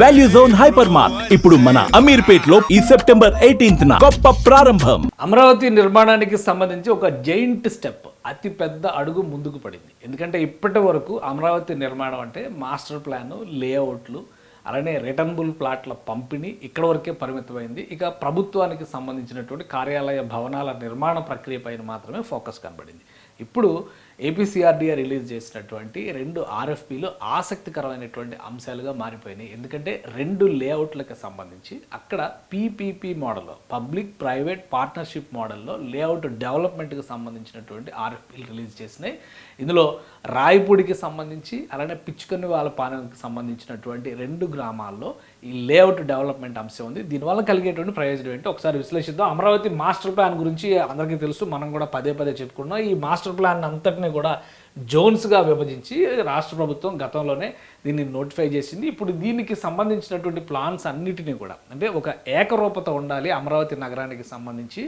Value zone hyper mart ఇప్పుడు మన అమీర్పేట్ లో ఈ సెప్టెంబర్ 18న గొప్ప ప్రారంభం. అమరావతి నిర్మాణానికి సంబంధించి ఒక జైంట్ స్టెప్, అతి పెద్ద అడుగు ముందుకు పడింది. ఎందుకంటే ఇప్పటి వరకు అమరావతి నిర్మాణం అంటే మాస్టర్ ప్లాన్, లేఅవుట్లు, అలానే రిటర్నబుల్ ప్లాట్ల పంపిణీ ఇక్కడ వరకే పరిమితమైంది. ఇక ప్రభుత్వానికి సంబంధించినటువంటి కార్యాలయ భవనాల నిర్మాణ ప్రక్రియ పైన మాత్రమే ఫోకస్ కనబడింది. ఇప్పుడు ఏపీసీఆర్డీఏ రిలీజ్ చేసినటువంటి 2 ఆర్ఎఫ్పీలు ఆసక్తికరమైనటువంటి అంశాలుగా మారిపోయినాయి. ఎందుకంటే 2 లేఅవుట్లకు సంబంధించి అక్కడ పీపీపీ మోడల్లో, పబ్లిక్ ప్రైవేట్ పార్ట్నర్షిప్ మోడల్లో లేఅవుట్ డెవలప్మెంట్కి సంబంధించినటువంటి ఆర్ఎఫ్పీలు రిలీజ్ చేసినాయి. ఇందులో రాయపూడికి సంబంధించి అలానే పిచ్చుకన్ని వాళ్ళ పాలనకి సంబంధించినటువంటి 2 గ్రామాల్లో ఈ లేఅవుట్ డెవలప్మెంట్ అంశం ఉంది. దీనివల్ల కలిగేటువంటి ప్రయోజనం ఏంటో ఒకసారి విశ్లేషిద్దాం. అమరావతి మాస్టర్ ప్లాన్ గురించి అందరికీ తెలుసు, మనం కూడా పదే చెప్పుకున్నాం. ఈ మాస్టర్ ప్లాన్ అంతటిని కూడా జోన్స్గా విభజించి రాష్ట్ర ప్రభుత్వం గతంలోనే దీన్ని నోటిఫై చేసింది. ఇప్పుడు దీనికి సంబంధించినటువంటి ప్లాన్స్ అన్నిటినీ కూడా అంటే ఒక ఏకరూపత ఉండాలి అమరావతి నగరానికి సంబంధించి.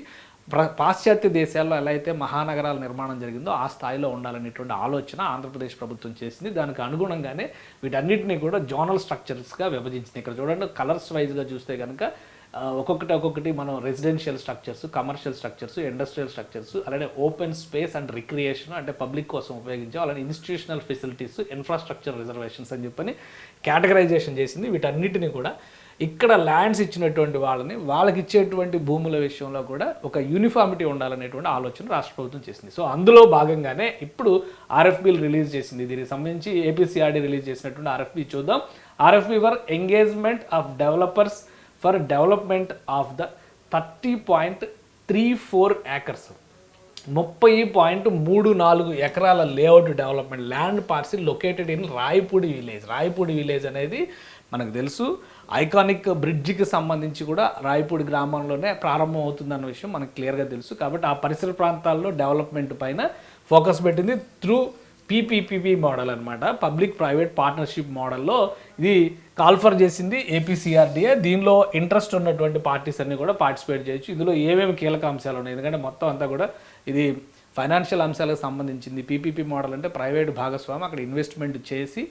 పాశ్చాత్య దేశాల్లో ఎలా అయితే మహానగరాల నిర్మాణం జరిగిందో ఆ స్థాయిలో ఉండాలనేటువంటి ఆలోచన ఆంధ్రప్రదేశ్ ప్రభుత్వం చేసింది. దానికి అనుగుణంగానే వీటన్నిటినీ కూడా జోనల్ స్ట్రక్చర్స్గా విభజించింది. ఇక్కడ చూడండి, కలర్స్ వైజ్గా చూస్తే కనుక ఒక్కొక్కటి మనం residential structures, commercial structures, industrial structures, అలానే ఓపెన్ స్పేస్ అండ్ రిక్రియేషన్ అంటే పబ్లిక్ కోసం ఉపయోగించాం, అలానే ఇన్స్టిట్యూషనల్ ఫెసిలిటీస్, ఇన్ఫ్రాస్ట్రక్చర్ రిజర్వేషన్స్ అని చెప్పని కేటగరైజేషన్ చేసింది. వీటన్నిటిని కూడా ఇక్కడ ల్యాండ్స్ ఇచ్చినటువంటి వాళ్ళకి ఇచ్చేటువంటి భూముల విషయంలో కూడా ఒక యూనిఫామిటీ ఉండాలనేటువంటి ఆలోచన రాష్ట్ర ప్రభుత్వం చేసింది. సో అందులో భాగంగానే ఇప్పుడు ఆర్ఎఫ్బీలు రిలీజ్ చేసింది. దీనికి సంబంధించి ఏపీసీఆర్డీ రిలీజ్ చేసినటువంటి ఆర్ఎఫ్బీ చూద్దాం. RFB for engagement of developers for development of the 30.34 acres 30.34 ఎకరాల layout development land parcel located in Rayapudi village. Rayapudi village అనేది మనకు తెలుసు, ఐకానిక్ బ్రిడ్జికి సంబంధించి కూడా రాయపూడి గ్రామంలోనే ప్రారంభం అవుతుందన్న విషయం మనకు క్లియర్గా తెలుసు. కాబట్టి ఆ పరిసర ప్రాంతాల్లో డెవలప్మెంట్ పైన ఫోకస్ పెట్టింది త్రూ పీపీపీ మోడల్ అనమాట, పబ్లిక్ ప్రైవేట్ పార్ట్నర్షిప్ మోడల్లో ఇది కాల్ఫర్ చేసింది ఏపీసీఆర్డీఏ. దీనిలో ఇంట్రెస్ట్ ఉన్నటువంటి పార్టీస్ అన్ని కూడా పార్టిసిపేట్ చేయొచ్చు. ఇందులో ఏమేమి కీలక అంశాలు ఉన్నాయి, ఎందుకంటే మొత్తం అంతా కూడా ఇది ఫైనాన్షియల్ అంశాలకు సంబంధించింది. పీపీపీ మోడల్ అంటే ప్రైవేట్ భాగస్వామి అక్కడ ఇన్వెస్ట్మెంట్ చేసి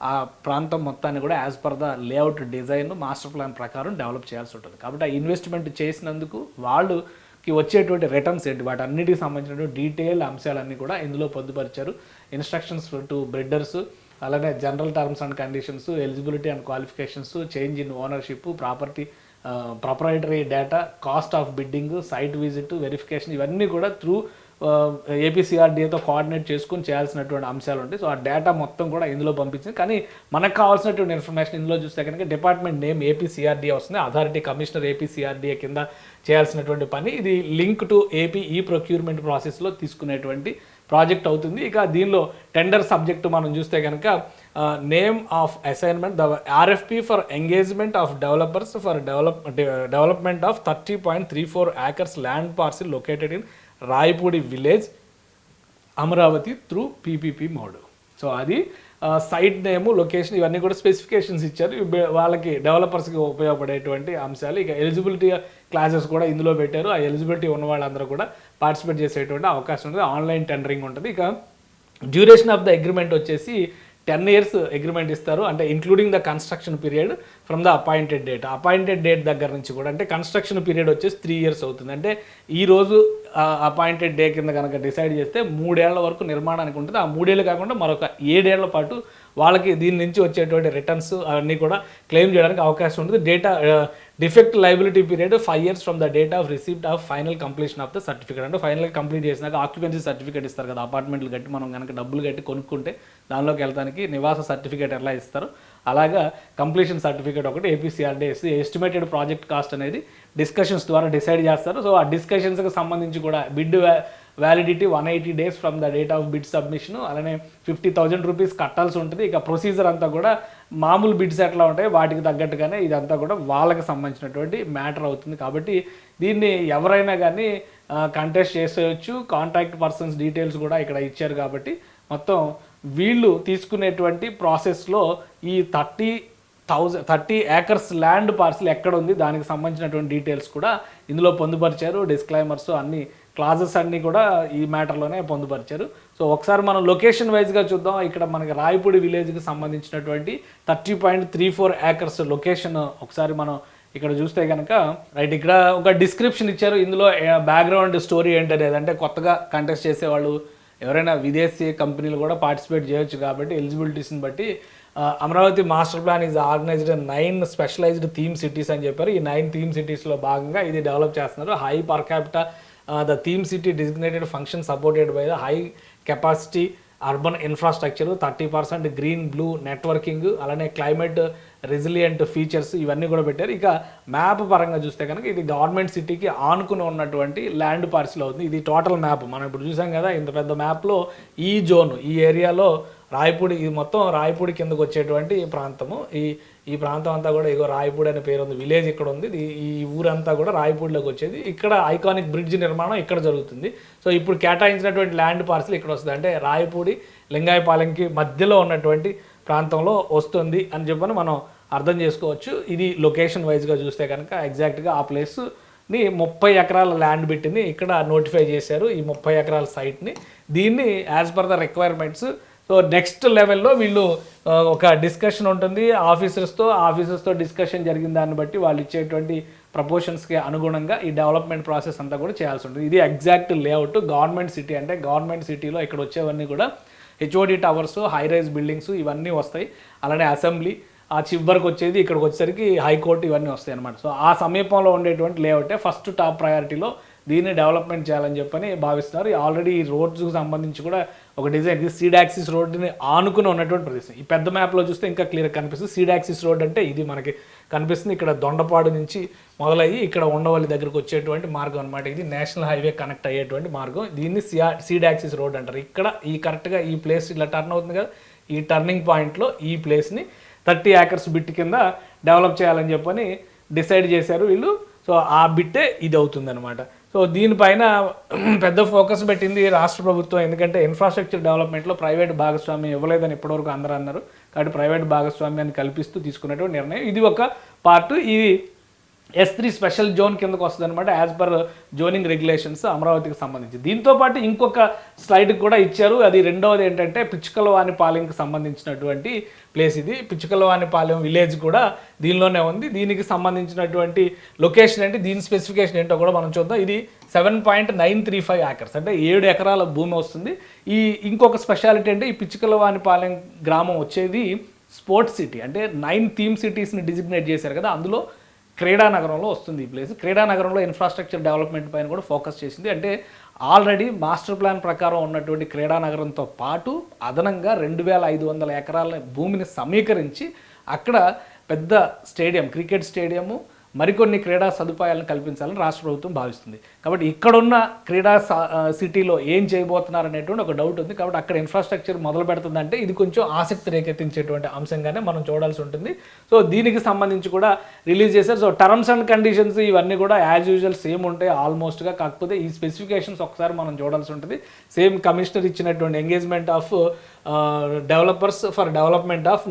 ఆ ప్రాంతం మొత్తాన్ని కూడా as per the layout design master plan ప్రకారం డెవలప్ చేయాల్సి ఉంటుంది. కాబట్టి ఆ ఇన్వెస్ట్మెంట్ చేసినందుకు వాళ్ళకి వచ్చేటువంటి రిటర్న్స్ ఏంటి, వాటి అన్నిటికి సంబంధించినటువంటి డీటెయిల్ అంశాలన్నీ కూడా ఇందులో పొందుపరిచారు. ఇన్స్ట్రక్షన్స్ టు బ్రిడ్డర్స్, అలానే general terms and conditions, eligibility and qualifications, change in ownership, proprietary data, cost of bidding, site visit, verification, ఇవన్నీ కూడా త్రూ ఏపీసీఆర్డీఏతో కోఆర్డినేట్ చేసుకుని చేయాల్సినటువంటి అంశాలు ఉంటాయి. సో ఆ డేటా మొత్తం కూడా ఇందులో పంపించింది. కానీ మనకు కావాల్సినటువంటి ఇన్ఫర్మేషన్ ఇందులో చూస్తే కనుక డిపార్ట్మెంట్ నేమ్ ఏపీసీఆర్డీఏ వస్తుంది, అథారిటీ కమిషనర్ ఏపీసీఆర్డీఏ కింద చేయాల్సినటువంటి పని. ఇది లింక్ టు ఏపీ ఈ ప్రొక్యూర్మెంట్ ప్రాసెస్లో తీసుకునేటువంటి ప్రాజెక్ట్ అవుతుంది. ఇక దీనిలో టెండర్ సబ్జెక్టు మనం చూస్తే కనుక name of assignment, the RFP for engagement of developers for development of 30.34 acres land parcel located in Rayapudi village Amaravati through PPP mode. So అది సైట్ నేము, లొకేషన్, ఇవన్నీ కూడా స్పెసిఫికేషన్స్ ఇచ్చారు. వాళ్ళకి డెవలపర్స్కి ఉపయోగపడేటువంటి అంశాలు. ఇక ఎలిజిబిలిటీ క్లాసెస్ కూడా ఇందులో పెట్టారు. ఆ ఎలిజిబిలిటీ ఉన్న వాళ్ళందరూ కూడా పార్టిసిపేట్ చేసేటువంటి అవకాశం ఉంటుంది. ఆన్లైన్ టెండరింగ్ ఉంటుంది. ఇక డ్యూరేషన్ ఆఫ్ ద అగ్రిమెంట్ వచ్చేసి 10 years అగ్రిమెంట్ ఇస్తారు, అంటే including the construction period from the appointed date దగ్గర నుంచి కూడా. అంటే కన్స్ట్రక్షన్ పీరియడ్ వచ్చేసి 3 years అవుతుంది. అంటే ఈ రోజు అపాయింటెడ్ డే కింద కనుక డిసైడ్ చేస్తే 3 ఏళ్ల వరకు నిర్మాణానికి ఉంటుంది. ఆ 3 ఏళ్ళు కాకుండా మరొక 7 ఏళ్ల పాటు వాళ్ళకి దీని నుంచి వచ్చేటువంటి రిటర్న్స్ అవన్నీ కూడా క్లెయిమ్ చేయడానికి అవకాశం ఉంటుంది. Defect liability period 5 years from the date of receipt of final completion of the certificate. అంటే ఫైనల్గా కంప్లీట్ చేసినాక ఆక్యుపెన్సీ సర్టిఫికేట్ ఇస్తారు కదా, అపార్ట్మెంట్లు కట్టి మనం కనుక డబ్బులు కట్టి కొనుక్కుంటే దానిలోకి వెళ్తానికి నివాస సర్టిఫికేట్ ఎలా ఇస్తారు, అలాగా కంప్లీషన్ సర్టిఫికేట్ ఒకటి ఏపీసీఆర్డీఏ ఎస్టిమేటెడ్ ప్రాజెక్ట్ కాస్ట్ అనేది డిస్కషన్స్ ద్వారా డిసైడ్ చేస్తారు. సో ఆ డిస్కషన్స్కి సంబంధించి కూడా bid validity 180 days from the date of bid submission, అలానే 50,000 rupees కట్టాల్సి ఉంటుంది. ఇక ప్రొసీజర్ అంతా కూడా మామూలు బిడ్స్ ఎట్లా ఉంటాయి వాటికి తగ్గట్టుగానే ఇదంతా కూడా వాళ్ళకి సంబంధించినటువంటి మ్యాటర్ అవుతుంది. కాబట్టి దీన్ని ఎవరైనా కానీ కంటెస్ట్ చేసేయచ్చు. కాంటాక్ట్ పర్సన్స్ డీటెయిల్స్ కూడా ఇక్కడ ఇచ్చారు. కాబట్టి మొత్తం వీళ్ళు తీసుకునేటువంటి ప్రాసెస్లో ఈ 30 acres ల్యాండ్ పార్సిల్ ఎక్కడ ఉంది దానికి సంబంధించినటువంటి డీటెయిల్స్ కూడా ఇందులో పొందుపరిచారు. డిస్క్లైమర్స్ అన్నీ క్లాజెస్ అన్నీ కూడా ఈ మ్యాటర్లోనే పొందుపరిచారు. సో ఒకసారి మనం లొకేషన్ వైజ్గా చూద్దాం. ఇక్కడ మనకి రాయపూడి విలేజ్కి సంబంధించినటువంటి 30.34 acres లొకేషన్ ఒకసారి మనం ఇక్కడ చూస్తే కనుక రైట్ ఇక్కడ ఒక డిస్క్రిప్షన్ ఇచ్చారు. ఇందులో బ్యాక్గ్రౌండ్ స్టోరీ ఏంటనేది, అంటే కొత్తగా కంటెస్ట్ చేసేవాళ్ళు ఎవరైనా విదేశీ కంపెనీలు కూడా పార్టిసిపేట్ చేయొచ్చు కాబట్టి ఎలిజిబిలిటీస్ని బట్టి Amaravati master plan is organized 9 specialized theme cities అని చెప్పారు. ఈ 9 థీమ్ సిటీస్లో భాగంగా ఇది డెవలప్ చేస్తున్నారు. High per capita the theme city designated function supported by the high capacity urban infrastructure, 30% green blue networking, అలానే క్లైమేట్ రెసిలియంట్ ఫీచర్స్ ఇవన్నీ కూడా పెట్టారు. ఇక మ్యాప్ పరంగా చూస్తే కనుక ఇది గవర్నమెంట్ సిటీకి ఆనుకుని ఉన్నటువంటి ల్యాండ్ పార్సిల్ అవుతుంది. ఇది టోటల్ మ్యాప్ మనం ఇప్పుడు చూసాం కదా, ఇంత పెద్ద మ్యాప్లో ఈ జోన్ ఈ ఏరియాలో రాయపూడి, ఇది మొత్తం రాయపూడి కిందకు వచ్చేటువంటి ప్రాంతము. ఈ ప్రాంతం అంతా కూడా ఇగో రాయపూడి అనే పేరు ఉంది, విలేజ్ ఇక్కడ ఉంది. ఈ ఊరంతా కూడా రాయపూడిలోకి వచ్చేది. ఇక్కడ ఐకానిక్ బ్రిడ్జ్ నిర్మాణం ఇక్కడ జరుగుతుంది. సో ఇప్పుడు కేటాయించినటువంటి ల్యాండ్ పార్సిల్ ఇక్కడ వస్తుంది, అంటే రాయపూడి లింగాయపాలెంకి మధ్యలో ఉన్నటువంటి ప్రాంతంలో వస్తుంది అని చెప్పని మనం అర్థం చేసుకోవచ్చు. ఇది లొకేషన్ వైజ్గా చూస్తే కనుక ఎగ్జాక్ట్గా ఆ ప్లేస్ని 30 ఎకరాల ల్యాండ్ బిట్ని ఇక్కడ నోటిఫై చేశారు, ఈ 30 ఎకరాల సైట్ని. దీన్ని as per the requirements so next లెవెల్లో వీళ్ళు ఒక డిస్కషన్ ఉంటుంది ఆఫీసర్స్తో డిస్కషన్ జరిగిన దాన్ని బట్టి వాళ్ళు ఇచ్చేటువంటి ప్రపోజల్స్కి అనుగుణంగా ఈ డెవలప్మెంట్ ప్రాసెస్ అంతా కూడా చేయాల్సి ఉంటుంది. ఇది ఎగ్జాక్ట్ లేఅవుట్ గవర్నమెంట్ సిటీ, అంటే గవర్నమెంట్ సిటీలో ఇక్కడ వచ్చేవన్నీ కూడా HOD towers, high rise buildings ఇవన్నీ వస్తాయి. అలానే అసెంబ్లీ, ఆ చివరికి వచ్చేది ఇక్కడికి వచ్చేసరికి హైకోర్టు ఇవన్నీ వస్తాయి అన్నమాట. సో ఆ సమీపంలో ఉండేటువంటి లేఅవుటే ఫస్ట్ టాప్ ప్రయారిటీలో దీన్ని డెవలప్మెంట్ చేయాలని చెప్పని భావిస్తున్నారు. ఆల్రెడీ ఈ రోడ్స్కి సంబంధించి కూడా ఒక డిజైన్, ఇది సీడ్ యాక్సిస్ రోడ్డుని ఆనుకుని ఉన్నటువంటి ప్రదేశం. ఈ పెద్ద మ్యాప్లో చూస్తే ఇంకా క్లియర్ కనిపిస్తుంది. సీడ్ యాక్సిస్ రోడ్ అంటే ఇది మనకి కనిపిస్తుంది. ఇక్కడ దొండపాడు నుంచి మొదలయ్యి ఇక్కడ ఉండవల్లి దగ్గరకు వచ్చేటువంటి మార్గం అనమాట. ఇది నేషనల్ హైవే కనెక్ట్ అయ్యేటువంటి మార్గం. దీన్ని సీడ్ యాక్సిస్ రోడ్ అంటారు. ఇక్కడ ఈ కరెక్ట్గా ఈ ప్లేస్ ఇలా టర్న్ అవుతుంది కదా, ఈ టర్నింగ్ పాయింట్లో ఈ ప్లేస్ని 30 acres బిట్ కింద డెవలప్ చేయాలని చెప్పని డిసైడ్ చేశారు వీళ్ళు. సో ఆ బిట్టే ఇది అవుతుంది అనమాట. సో దీనిపైన పెద్ద ఫోకస్ పెట్టింది రాష్ట్ర ప్రభుత్వం, ఎందుకంటే ఇన్ఫ్రాస్ట్రక్చర్ డెవలప్మెంట్లో ప్రైవేట్ భాగస్వామ్యం ఇవ్వలేదని ఇప్పటివరకు అందరూ అన్నారు. కాబట్టి ప్రైవేట్ భాగస్వామ్యాన్ని కల్పిస్తూ తీసుకున్నటువంటి నిర్ణయం ఇది ఒక పార్ట్. ఇది S3 స్పెషల్ జోన్ కిందకు వస్తుంది అనమాట, యాజ్ పర్ జోనింగ్ రెగ్యులేషన్స్ అమరావతికి సంబంధించి. దీంతోపాటు ఇంకొక స్లైడ్ కూడా ఇచ్చారు. అది రెండవది ఏంటంటే పిచ్చుకలవానిపాలెంకి సంబంధించినటువంటి ప్లేస్. ఇది పిచ్చుకలవానిపాలెం విలేజ్ కూడా దీనిలోనే ఉంది. దీనికి సంబంధించినటువంటి లొకేషన్ ఏంటి, దీని స్పెసిఫికేషన్ ఏంటో కూడా మనం చూద్దాం. ఇది 7.935 acres, అంటే 7 ఎకరాల భూమి వస్తుంది. ఇంకొక స్పెషాలిటీ అంటే ఈ పిచ్చుకలవానిపాలెం గ్రామం వచ్చేది స్పోర్ట్స్ సిటీ, అంటే 9 థీమ్ సిటీస్ని డిజిగ్నేట్ చేశారు కదా, అందులో క్రీడానగరంలో వస్తుంది ఈ ప్లేస్. క్రీడానగరంలో ఇన్ఫ్రాస్ట్రక్చర్ డెవలప్మెంట్ పైన కూడా ఫోకస్ చేసింది. అంటే ఆల్రెడీ మాస్టర్ ప్లాన్ ప్రకారం ఉన్నటువంటి క్రీడానగరంతో పాటు అదనంగా 2500 ఎకరాల భూమిని సమీకరించి అక్కడ పెద్ద స్టేడియం, క్రికెట్ స్టేడియము, మరికొన్ని క్రీడా సదుపాయాలను కల్పించాలని రాష్ట్ర ప్రభుత్వం భావిస్తుంది. కాబట్టి ఇక్కడున్న క్రీడా సిటీలో ఏం చేయబోతున్నారు అనేటువంటి ఒక డౌట్ ఉంది. కాబట్టి అక్కడ ఇన్ఫ్రాస్ట్రక్చర్ మొదలు పెడుతుందంటే ఇది కొంచెం ఆసక్తి రేకెత్తించేటువంటి అంశంగానే మనం చూడాల్సి ఉంటుంది. సో దీనికి సంబంధించి కూడా రిలీజ్ చేశారు. సో టర్మ్స్ అండ్ కండిషన్స్ ఇవన్నీ కూడా యాజ్ యూజువల్ సేమ్ ఉంటాయి ఆల్మోస్ట్గా, కాకపోతే ఈ స్పెసిఫికేషన్స్ ఒకసారి మనం చూడాల్సి ఉంటుంది. సేమ్ కమిషనర్ ఇచ్చినటువంటి engagement of developers for development of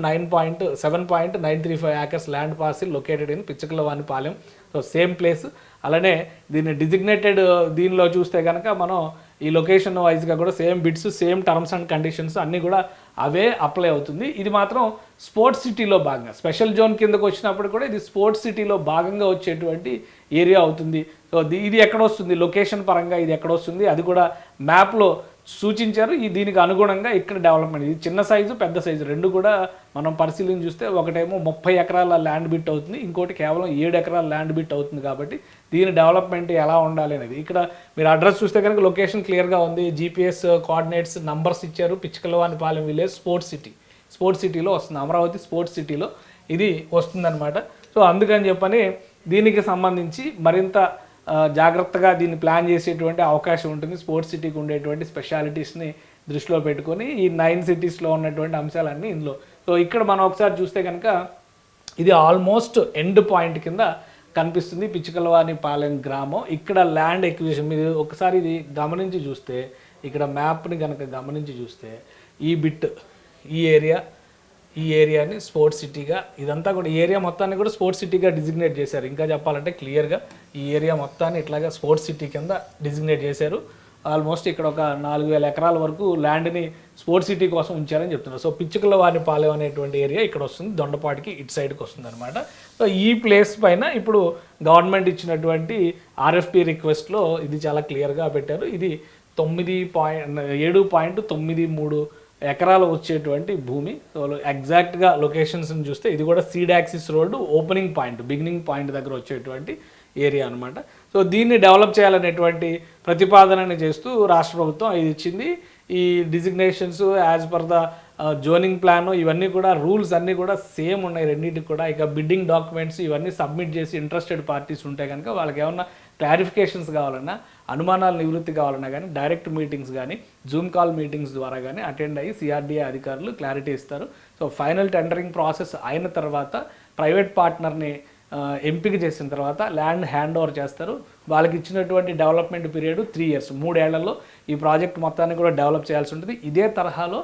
7.935 acres land parcel located in Pichukalavanipalem. So same place. అలానే దీన్ని డిజిగ్నేటెడ్ దీనిలో చూస్తే కనుక మనం ఈ లొకేషన్ వైజ్గా కూడా same bits, same terms and conditions అన్నీ కూడా అవే అప్లై అవుతుంది. ఇది మాత్రం స్పోర్ట్స్ సిటీలో భాగంగా స్పెషల్ జోన్ కిందకు వచ్చినప్పుడు కూడా ఇది స్పోర్ట్స్ సిటీలో భాగంగా వచ్చేటువంటి ఏరియా అవుతుంది. సో ఇది ఎక్కడ వస్తుంది, లొకేషన్ పరంగా ఇది ఎక్కడ వస్తుంది అది కూడా మ్యాప్లో సూచించారు. దీనికి అనుగుణంగా ఇక్కడ డెవలప్మెంట్, ఇది చిన్న సైజు పెద్ద సైజు రెండు కూడా మనం పరిశీలన చూస్తే ఒకటేమో 30 ఎకరాల ల్యాండ్ బిట్ అవుతుంది, ఇంకోటి కేవలం 7 ఎకరాల ల్యాండ్ బిట్ అవుతుంది. కాబట్టి దీని డెవలప్మెంట్ ఎలా ఉండాలి అనేది ఇక్కడ మీరు అడ్రస్ చూస్తే కనుక లొకేషన్ క్లియర్గా ఉంది. GPS కోఆర్డినేట్స్ నంబర్స్ ఇచ్చారు. పిచ్చుకలవానిపాలెం విలేజ్ స్పోర్ట్స్ సిటీలో వస్తుంది, అమరావతి స్పోర్ట్స్ సిటీలో ఇది వస్తుందన్నమాట. సో అందుకని చెప్పని దీనికి సంబంధించి మరింత జాగ్రత్తగా దీన్ని ప్లాన్ చేసేటువంటి అవకాశం ఉంటుంది. స్పోర్ట్స్ సిటీకి ఉండేటువంటి స్పెషాలిటీస్ని దృష్టిలో పెట్టుకొని ఈ 9 సిటీస్లో ఉన్నటువంటి అంశాలన్నీ ఇందులో. సో ఇక్కడ మనం ఒకసారి చూస్తే కనుక ఇది ఆల్మోస్ట్ ఎండ్ పాయింట్ కింద కనిపిస్తుంది పిచ్చుకలవానిపాలెం గ్రామం. ఇక్కడ ల్యాండ్ ఎక్విజిషన్ మీరు ఒకసారి ఇది గమనించి చూస్తే, ఇక్కడ మ్యాప్ని కనుక గమనించి చూస్తే ఈ బిట్, ఈ ఏరియా, ఈ ఏరియాని స్పోర్ట్స్ సిటీగా, ఇదంతా కూడా ఈ ఏరియా మొత్తాన్ని కూడా స్పోర్ట్స్ సిటీగా డిజిగ్నేట్ చేశారు. ఇంకా చెప్పాలంటే క్లియర్గా ఈ ఏరియా మొత్తాన్ని ఇట్లాగా స్పోర్ట్స్ సిటీ కింద డిజిగ్నేట్ చేశారు. ఆల్మోస్ట్ ఇక్కడ ఒక 4000 ఎకరాల వరకు ల్యాండ్ని స్పోర్ట్స్ సిటీ కోసం ఉంచారని చెప్తున్నారు. సో పిచ్చుకల వారిని పాలెం అనేటువంటి ఏరియా ఇక్కడ వస్తుంది, దొండపాటికి ఇటు సైడ్కి వస్తుంది అనమాట. సో ఈ ప్లేస్ పైన ఇప్పుడు గవర్నమెంట్ ఇచ్చినటువంటి ఆర్ఎఫ్పి రిక్వెస్ట్లో ఇది చాలా క్లియర్గా పెట్టారు. ఇది 7.93 ఎకరాలు వచ్చేటువంటి భూమి. సో ఎగ్జాక్ట్గా లొకేషన్స్ని చూస్తే ఇది కూడా seed axis road opening point, beginning point దగ్గర వచ్చేటువంటి ఏరియా అనమాట. సో దీన్ని డెవలప్ చేయాలనేటువంటి ప్రతిపాదనని చేస్తూ రాష్ట్ర ప్రభుత్వం ఇది ఇచ్చింది. ఈ designations as per the zoning plan ఇవన్నీ కూడా రూల్స్ అన్నీ కూడా సేమ్ ఉన్నాయి రెండింటికి కూడా. ఇక బిడ్డింగ్ డాక్యుమెంట్స్ ఇవన్నీ సబ్మిట్ చేసి ఇంట్రెస్టెడ్ పార్టీస్ ఉంటే కనుక వాళ్ళకి ఏమన్నా క్లారిఫికేషన్స్ కావాలన్నా, అనుమానాలు నివృత్తి కావాలన్నా కానీ డైరెక్ట్ మీటింగ్స్ కానీ జూమ్ కాల్ మీటింగ్స్ ద్వారా కానీ అటెండ్ అయ్యి సిఆర్డీఏ అధికారులు క్లారిటీ ఇస్తారు. సో ఫైనల్ టెండరింగ్ ప్రాసెస్ అయిన తర్వాత ప్రైవేట్ పార్ట్నర్ని ఎంపిక చేసిన తర్వాత ల్యాండ్ హ్యాండ్ ఓవర్ చేస్తారు. వాళ్ళకి ఇచ్చినటువంటి డెవలప్మెంట్ పీరియడ్ 3 years, 3 ఏళ్లలో ఈ ప్రాజెక్ట్ మొత్తాన్ని కూడా డెవలప్ చేయాల్సి ఉంటుంది. ఇదే తరహాలో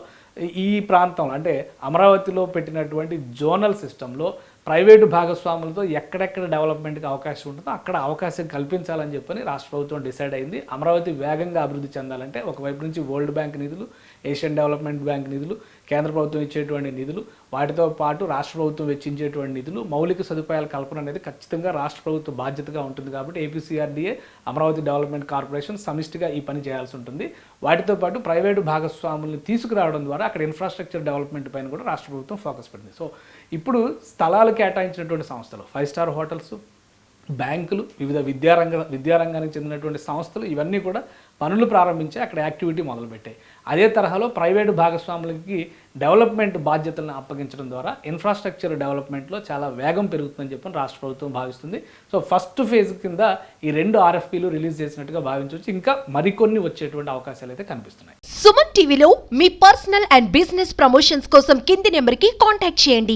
ఈ ప్రాంతంలో అంటే అమరావతిలో పెట్టినటువంటి జోనల్ సిస్టంలో ప్రైవేటు భాగస్వాములతో ఎక్కడెక్కడ డెవలప్మెంట్కి అవకాశం ఉంటుందో అక్కడ అవకాశం కల్పించాలని చెప్పని రాష్ట్ర ప్రభుత్వం డిసైడ్ అయింది. అమరావతి వేగంగా అభివృద్ధి చెందాలంటే ఒకవైపు నుంచి వరల్డ్ బ్యాంక్ నిధులు, ఏషియన్ డెవలప్మెంట్ బ్యాంక్ నిధులు, కేంద్ర ప్రభుత్వం ఇచ్చేటువంటి నిధులు, వాటితో పాటు రాష్ట్ర ప్రభుత్వం వెచ్చించేటువంటి నిధులు, మౌలిక సదుపాయాల కల్పన అనేది ఖచ్చితంగా రాష్ట్ర ప్రభుత్వ బాధ్యతగా ఉంటుంది. కాబట్టి ఏపీసీఆర్డీఏ, అమరావతి డెవలప్మెంట్ కార్పొరేషన్ సమిష్టిగా ఈ పని చేయాల్సి ఉంటుంది. వాటితో పాటు ప్రైవేటు భాగస్వాముల్ని తీసుకురావడం ద్వారా అక్కడ ఇన్ఫ్రాస్ట్రక్చర్ డెవలప్మెంట్ పైన కూడా రాష్ట్ర ప్రభుత్వం ఫోకస్ పెట్టింది. సో ఇప్పుడు స్థలాలు కేటాయించినటువంటి సంస్థలు, 5 star హోటల్స్, బ్యాంకులు, వివిధ విద్యారంగానికి చెందినటువంటి సంస్థలు ఇవన్నీ కూడా పనులు ప్రారంభించి అక్కడ యాక్టివిటీ మొదలుపెట్టాయి. అదే తరహాలో ప్రైవేటు భాగస్వాములకి డెవలప్మెంట్ బాధ్యతలను అప్పగించడం ద్వారా ఇన్ఫ్రాస్ట్రక్చర్ డెవలప్మెంట్లో చాలా వేగం పెరుగుతుందని చెప్పి రాష్ట్ర ప్రభుత్వం భావిస్తుంది. సో ఫస్ట్ ఫేజ్ కింద ఈ 2 RFPలు రిలీజ్ చేసినట్టుగా భావించవచ్చు. ఇంకా మరికొన్ని వచ్చేటువంటి అవకాశాలు అయితే కనిపిస్తున్నాయి. సుమన్ టీవీలో మీ పర్సనల్ అండ్ బిజినెస్ ప్రమోషన్స్ కోసం కింది నెంబర్కి కాంటాక్ట్ చేయండి.